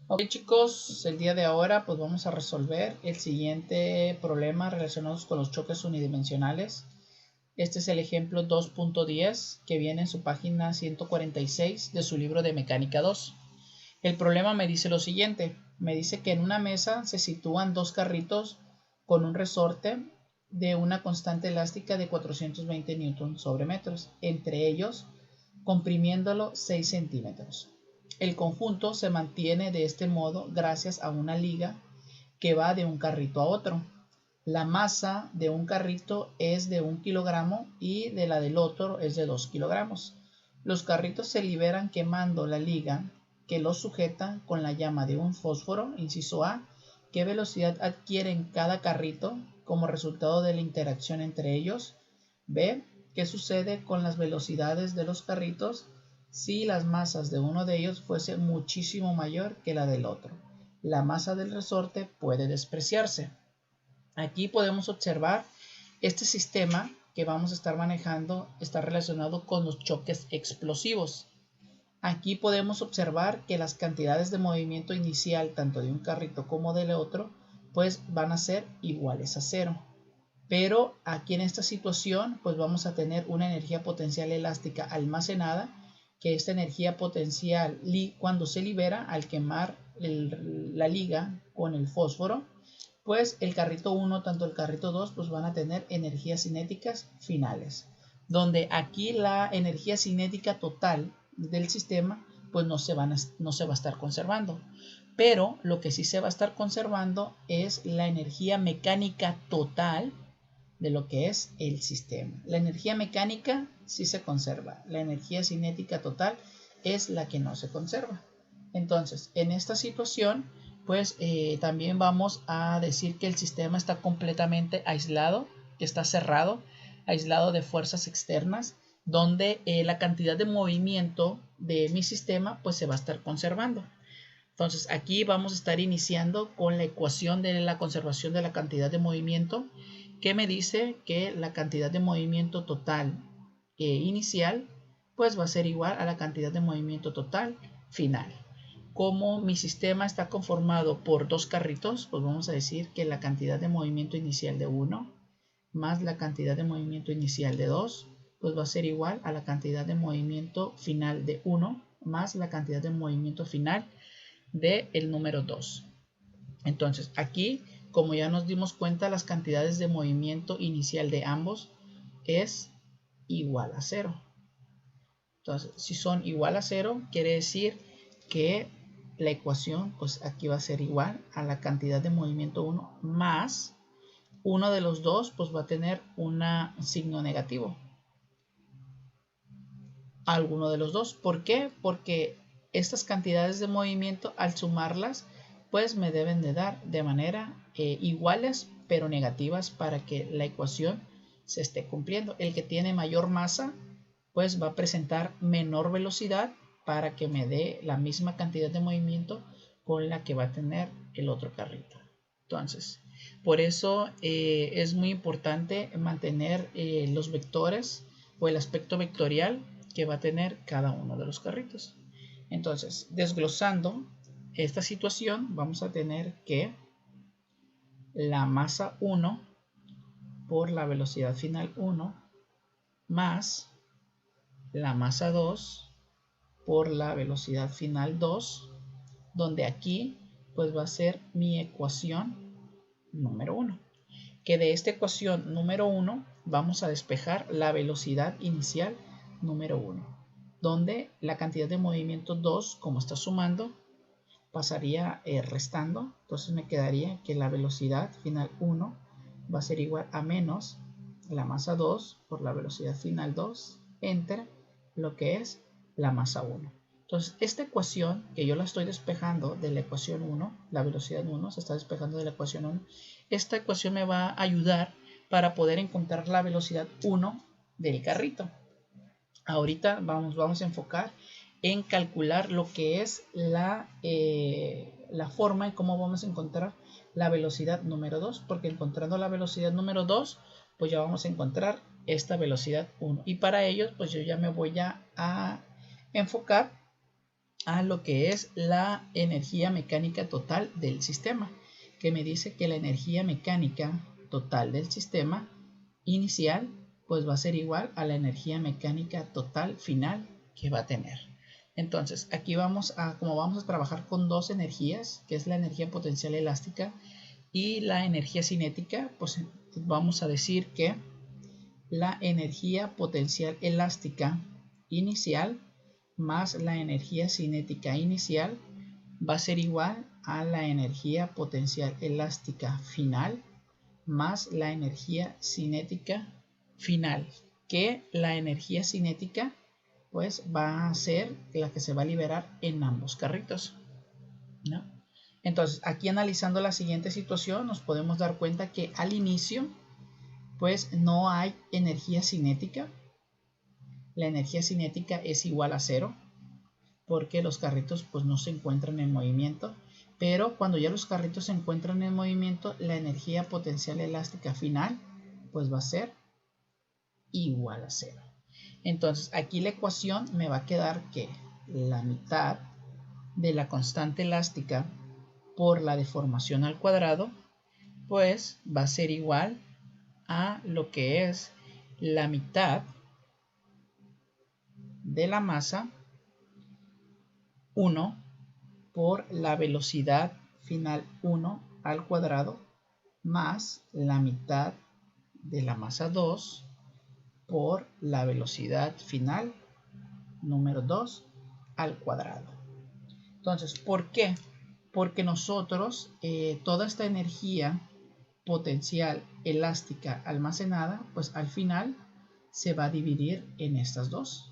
Ok chicos, el día de ahora pues vamos a resolver el siguiente problema relacionado con los choques unidimensionales. Este es el ejemplo 2.10 que viene en su página 146 de su libro de Mecánica 2. El problema me dice lo siguiente, me dice que en una mesa se sitúan dos carritos con un resorte de una constante elástica de 420 Newton sobre metros, entre ellos comprimiéndolo 6 centímetros. El conjunto se mantiene de este modo gracias a una liga que va de un carrito a otro. La masa de un carrito es de 1 kilogramo y de la del otro es de 2 kilogramos. Los carritos se liberan quemando la liga que los sujeta con la llama de un fósforo, inciso A. ¿Qué velocidad adquieren cada carrito como resultado de la interacción entre ellos? B. ¿Qué sucede con las velocidades de los carritos si las masas de uno de ellos fuese muchísimo mayor que la del otro? La masa del resorte puede despreciarse. Aquí podemos observar este sistema que vamos a estar manejando está relacionado con los choques explosivos. Aquí podemos observar que las cantidades de movimiento inicial tanto de un carrito como del otro pues van a ser iguales a cero. Pero aquí en esta situación pues vamos a tener una energía potencial elástica almacenada, que esta energía potencial cuando se libera al quemar la liga con el fósforo, pues el carrito 1 tanto el carrito 2 pues van a tener energías cinéticas finales, donde aquí la energía cinética total del sistema pues no se va a estar conservando, pero lo que sí se va a estar conservando es la energía mecánica total de lo que es el sistema. La energía mecánica sí se conserva, la energía cinética total es la que no se conserva. Entonces, en esta situación, pues también vamos a decir que el sistema está completamente aislado, está cerrado, aislado de fuerzas externas, donde la cantidad de movimiento de mi sistema pues se va a estar conservando. Entonces aquí vamos a estar iniciando con la ecuación de la conservación de la cantidad de movimiento, que me dice que la cantidad de movimiento total inicial pues va a ser igual a la cantidad de movimiento total final. Como mi sistema está conformado por dos carritos, pues vamos a decir que la cantidad de movimiento inicial de 1 más la cantidad de movimiento inicial de 2 pues va a ser igual a la cantidad de movimiento final de 1 más la cantidad de movimiento final del número 2. Entonces aquí, como ya nos dimos cuenta, las cantidades de movimiento inicial de ambos es igual a 0. Entonces, si son igual a 0, quiere decir que la ecuación, pues aquí va a ser igual a la cantidad de movimiento 1 más uno de los dos, pues va a tener un signo negativo. Alguno de los dos. ¿Por qué? Porque estas cantidades de movimiento, al sumarlas, pues me deben de dar de manera iguales pero negativas para que la ecuación se esté cumpliendo. El que tiene mayor masa pues va a presentar menor velocidad para que me dé la misma cantidad de movimiento con la que va a tener el otro carrito. Entonces, por eso es muy importante mantener los vectores o el aspecto vectorial que va a tener cada uno de los carritos. Entonces, desglosando esta situación, vamos a tener que la masa 1 por la velocidad final 1 más la masa 2 por la velocidad final 2, donde aquí pues va a ser mi ecuación número 1. Que de esta ecuación número 1 vamos a despejar la velocidad inicial número 1, donde la cantidad de movimiento 2, como está sumando, pasaría restando. Entonces me quedaría que la velocidad final 1 va a ser igual a menos la masa 2 por la velocidad final 2 entre lo que es la masa 1. Entonces esta ecuación que yo la estoy despejando de la ecuación 1, la velocidad 1 se está despejando de la ecuación 1, esta ecuación me va a ayudar para poder encontrar la velocidad 1 del carrito. Ahorita vamos a enfocar en calcular lo que es la forma en cómo vamos a encontrar la velocidad número 2, porque encontrando la velocidad número 2, pues ya vamos a encontrar esta velocidad 1. Y para ello, pues yo ya me voy a enfocar a lo que es la energía mecánica total del sistema, que me dice que la energía mecánica total del sistema inicial pues va a ser igual a la energía mecánica total final que va a tener. Entonces aquí como vamos a trabajar con dos energías, que es la energía potencial elástica y la energía cinética, pues vamos a decir que la energía potencial elástica inicial más la energía cinética inicial va a ser igual a la energía potencial elástica final más la energía cinética final, que la energía cinética pues va a ser la que se va a liberar en ambos carritos, ¿no? Entonces aquí analizando la siguiente situación nos podemos dar cuenta que al inicio pues no hay energía cinética. La energía cinética es igual a 0 porque los carritos pues no se encuentran en movimiento, pero cuando ya los carritos se encuentran en movimiento, la energía potencial elástica final pues va a ser igual a 0. Entonces aquí la ecuación me va a quedar que la mitad de la constante elástica por la deformación al cuadrado pues va a ser igual a lo que es la mitad de la masa 1 por la velocidad final 1 al cuadrado más la mitad de la masa 2 por la velocidad final número 2 al cuadrado. Entonces, ¿por qué? Porque nosotros toda esta energía potencial elástica almacenada, pues al final se va a dividir en estas dos.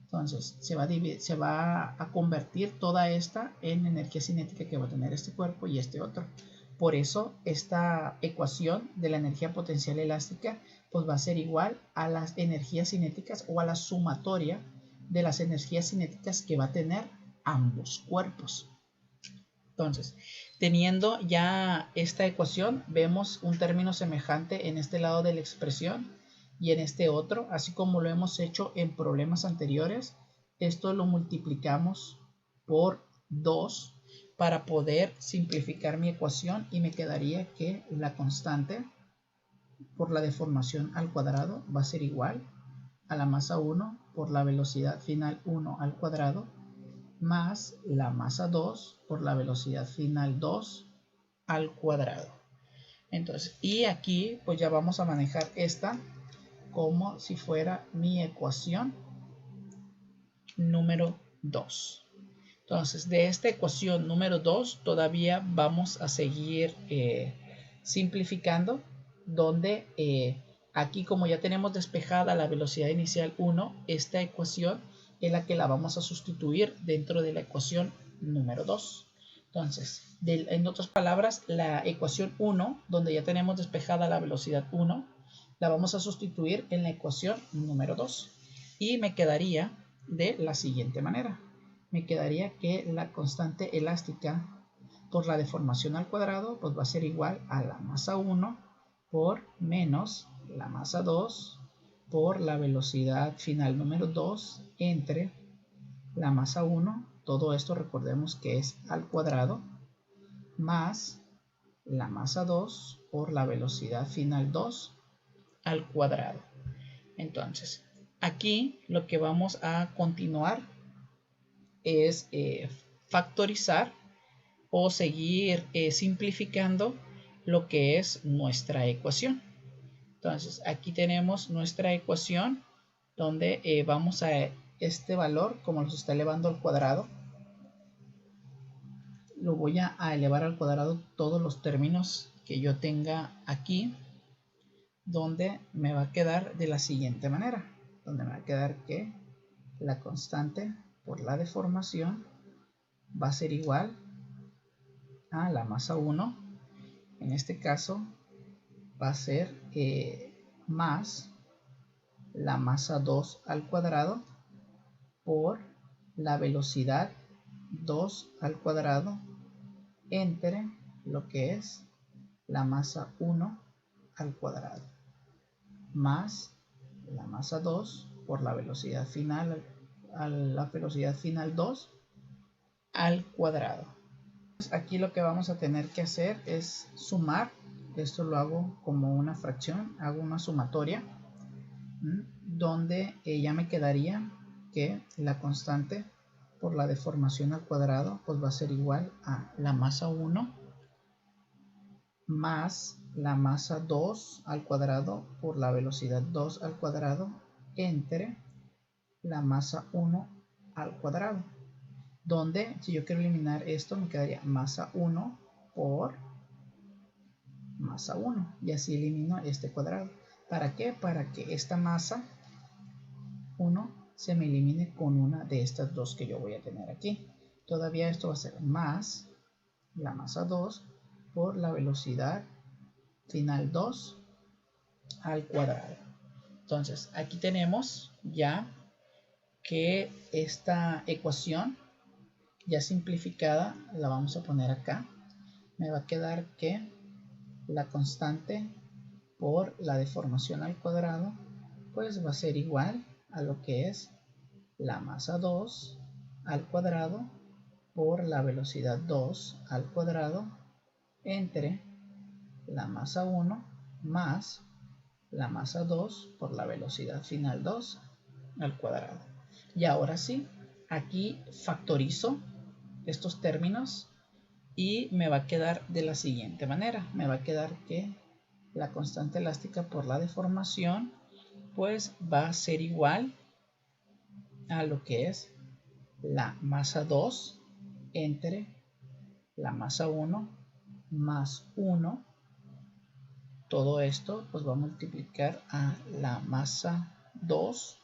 Entonces se va a convertir toda esta en energía cinética que va a tener este cuerpo y este otro. Por eso esta ecuación de la energía potencial elástica pues va a ser igual a las energías cinéticas o a la sumatoria de las energías cinéticas que va a tener ambos cuerpos. Entonces, teniendo ya esta ecuación, vemos un término semejante en este lado de la expresión y en este otro, así como lo hemos hecho en problemas anteriores. Esto lo multiplicamos por 2 para poder simplificar mi ecuación y me quedaría que la constante por la deformación al cuadrado va a ser igual a la masa 1 por la velocidad final 1 al cuadrado más la masa 2 por la velocidad final 2 al cuadrado. Entonces, y aquí pues ya vamos a manejar esta como si fuera mi ecuación número 2. Entonces, de esta ecuación número 2 todavía vamos a seguir simplificando, donde aquí como ya tenemos despejada la velocidad inicial 1, esta ecuación es la que la vamos a sustituir dentro de la ecuación número 2. Entonces, en otras palabras, la ecuación 1, donde ya tenemos despejada la velocidad 1, la vamos a sustituir en la ecuación número 2. Y me quedaría de la siguiente manera. Me quedaría que la constante elástica por la deformación al cuadrado pues va a ser igual a la masa 1 por menos la masa 2 por la velocidad final número 2 entre la masa 1, todo esto recordemos que es al cuadrado, más la masa 2 por la velocidad final 2 al cuadrado. Entonces, aquí lo que vamos a continuar es factorizar o seguir simplificando lo que es nuestra ecuación. Entonces aquí tenemos nuestra ecuación donde vamos a este valor, como los está elevando al cuadrado, lo voy a elevar al cuadrado todos los términos que yo tenga aquí, donde me va a quedar de la siguiente manera, donde me va a quedar que la constante por la deformación va a ser igual a la masa 1, en este caso va a ser más la masa 2 al cuadrado por la velocidad 2 al cuadrado entre lo que es la masa 1 al cuadrado más la masa 2 por la velocidad final 2 al cuadrado. Aquí lo que vamos a tener que hacer es sumar. Esto lo hago como una fracción, hago una sumatoria, donde ya me quedaría que la constante por la deformación al cuadrado pues va a ser igual a la masa 1 más la masa 2 al cuadrado por la velocidad 2 al cuadrado entre la masa 1 al cuadrado, donde si yo quiero eliminar esto me quedaría masa 1 por masa 1 y así elimino este cuadrado. ¿Para qué? Para que esta masa 1 se me elimine con una de estas dos que yo voy a tener aquí. Todavía esto va a ser más la masa 2 por la velocidad final 2 al cuadrado. Entonces aquí tenemos ya que esta ecuación ya simplificada la vamos a poner acá. Me va a quedar que la constante por la deformación al cuadrado pues va a ser igual a lo que es la masa 2 al cuadrado por la velocidad 2 al cuadrado entre la masa 1 más la masa 2 por la velocidad final 2 al cuadrado. Y ahora sí, aquí factorizo estos términos y me va a quedar de la siguiente manera. Me va a quedar que la constante elástica por la deformación pues va a ser igual a lo que es la masa 2 entre la masa 1 más 1. Todo esto pues va a multiplicar a la masa 2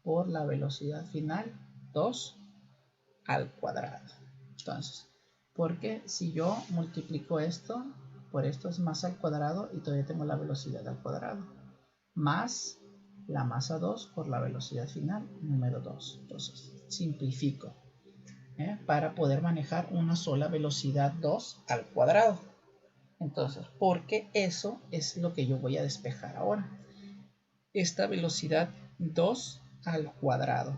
por la velocidad final 2 al cuadrado. Entonces, porque si yo multiplico esto por esto es masa al cuadrado y todavía tengo la velocidad al cuadrado, más la masa 2 por la velocidad final número 2. Entonces, simplifico para poder manejar una sola velocidad 2 al cuadrado. Entonces, porque eso es lo que yo voy a despejar ahora. Esta velocidad 2 al cuadrado.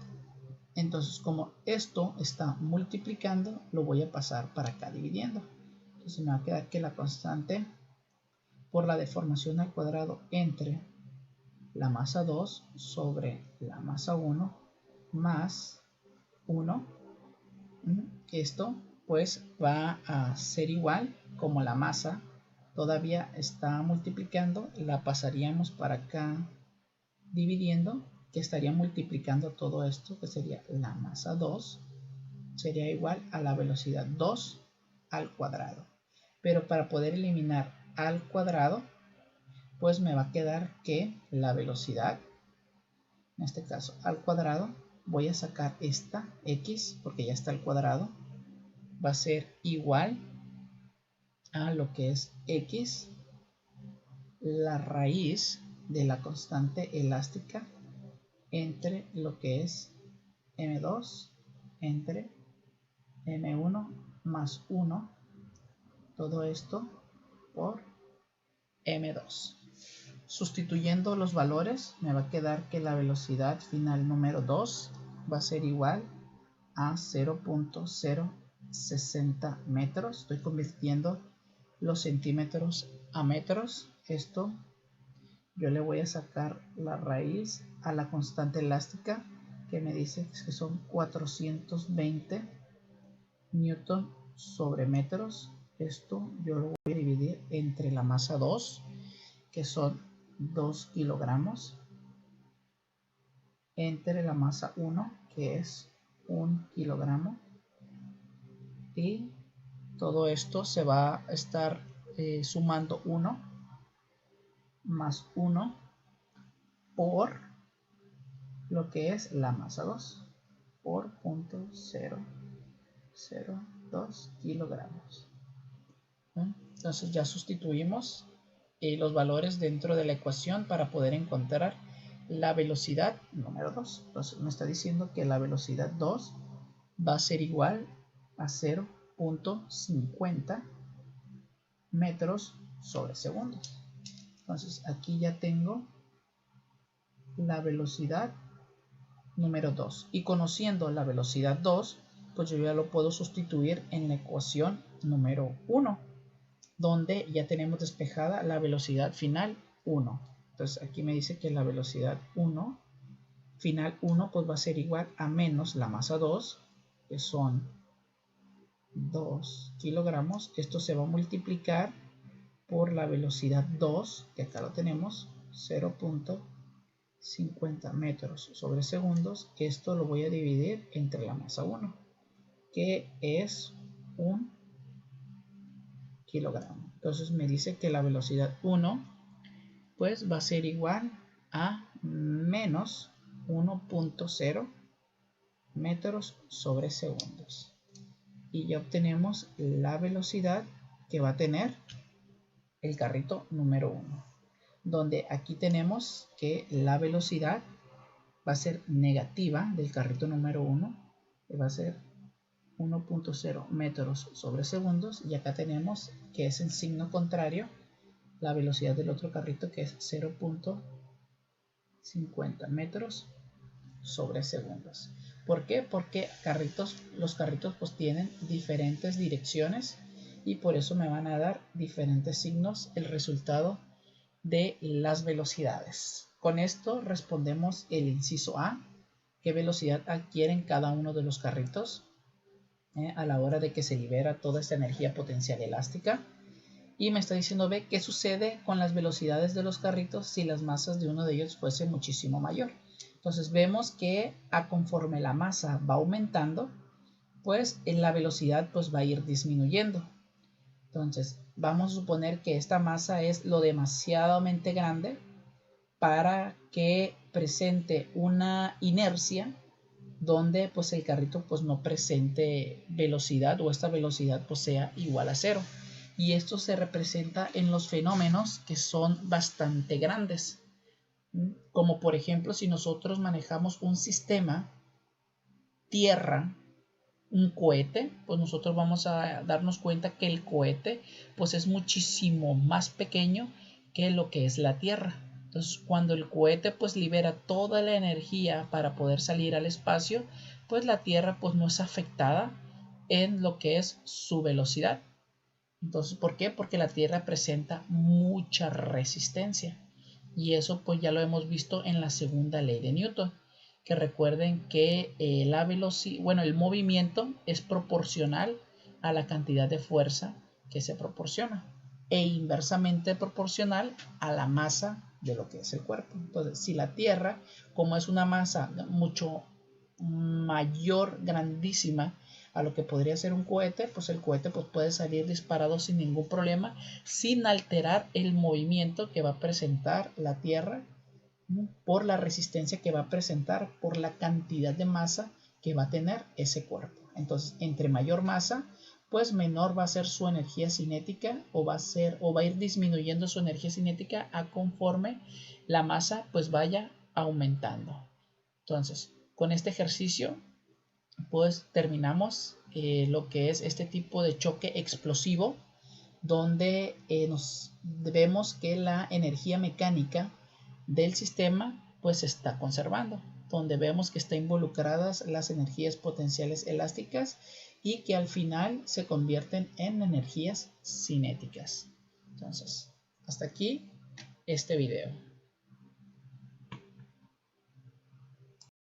Entonces, como esto está multiplicando, lo voy a pasar para acá dividiendo. Entonces me va a quedar que la constante por la deformación al cuadrado entre la masa 2 sobre la masa 1 más 1. Esto pues va a ser igual, como la masa todavía está multiplicando, la pasaríamos para acá dividiendo, que estaría multiplicando todo esto, que sería la masa 2, sería igual a la velocidad 2 al cuadrado. Pero para poder eliminar al cuadrado, pues me va a quedar que la velocidad, en este caso al cuadrado, voy a sacar esta x, porque ya está al cuadrado, va a ser igual a lo que es x, la raíz de la constante elástica entre lo que es m2 entre m1 más 1, todo esto por m2. Sustituyendo los valores me va a quedar que la velocidad final número 2 va a ser igual a 0.060 metros. Estoy convirtiendo los centímetros a metros. Esto yo le voy a sacar la raíz a la constante elástica, que me dice que son 420 newton sobre metros. Esto yo lo voy a dividir entre la masa 2, que son 2 kilogramos, entre la masa 1, que es 1 kilogramo, y todo esto se va a estar sumando 1 más 1 por lo que es la masa 2 por 0.002 kilogramos. Entonces ya sustituimos los valores dentro de la ecuación para poder encontrar la velocidad número 2. Entonces me está diciendo que la velocidad 2 va a ser igual a 0.50 metros sobre segundo. Entonces aquí ya tengo la velocidad número 2. Y conociendo la velocidad 2, pues yo ya lo puedo sustituir en la ecuación número 1, donde ya tenemos despejada la velocidad final 1. Entonces aquí me dice que la velocidad 1, final 1, pues va a ser igual a menos la masa 2, que son 2 kilogramos. Esto se va a multiplicar por la velocidad 2, que acá lo tenemos, 0.50 metros sobre segundos. Esto lo voy a dividir entre la masa 1, que es 1 kilogramo. Entonces me dice que la velocidad 1 pues va a ser igual a menos 1.0 metros sobre segundos. Y ya obtenemos la velocidad que va a tener el carrito número 1, donde aquí tenemos que la velocidad va a ser negativa del carrito número 1, que va a ser 1.0 metros sobre segundos, y acá tenemos que es en signo contrario la velocidad del otro carrito, que es 0.50 metros sobre segundos. ¿Por qué? Porque los carritos pues tienen diferentes direcciones y por eso me van a dar diferentes signos el resultado de las velocidades. Con esto respondemos el inciso A, qué velocidad adquieren cada uno de los carritos a la hora de que se libera toda esta energía potencial elástica. Y me está diciendo B, qué sucede con las velocidades de los carritos si las masas de uno de ellos fuese muchísimo mayor. Entonces vemos que conforme la masa va aumentando, pues en la velocidad pues va a ir disminuyendo. Entonces vamos a suponer que esta masa es lo demasiadamente grande para que presente una inercia donde pues el carrito pues no presente velocidad, o esta velocidad pues sea igual a 0. Y esto se representa en los fenómenos que son bastante grandes, como por ejemplo si nosotros manejamos un sistema tierra, un cohete, pues nosotros vamos a darnos cuenta que el cohete pues es muchísimo más pequeño que lo que es la tierra. Entonces cuando el cohete pues libera toda la energía para poder salir al espacio, pues la tierra pues no es afectada en lo que es su velocidad. Entonces, ¿por qué? Porque la tierra presenta mucha resistencia. Y eso pues ya lo hemos visto en la segunda ley de Newton, que recuerden que el movimiento es proporcional a la cantidad de fuerza que se proporciona e inversamente proporcional a la masa de lo que es el cuerpo. Entonces, si la Tierra, como es una masa mucho mayor, grandísima, a lo que podría ser un cohete, pues el cohete pues puede salir disparado sin ningún problema, sin alterar el movimiento que va a presentar la Tierra por la resistencia que va a presentar, por la cantidad de masa que va a tener ese cuerpo. Entonces, entre mayor masa, pues menor va a ser su energía cinética, o va a ir disminuyendo su energía cinética a conforme la masa pues vaya aumentando. Entonces, con este ejercicio pues terminamos lo que es este tipo de choque explosivo, donde vemos que la energía mecánica del sistema pues se está conservando, donde vemos que están involucradas las energías potenciales elásticas y que al final se convierten en energías cinéticas. Entonces, hasta aquí este video.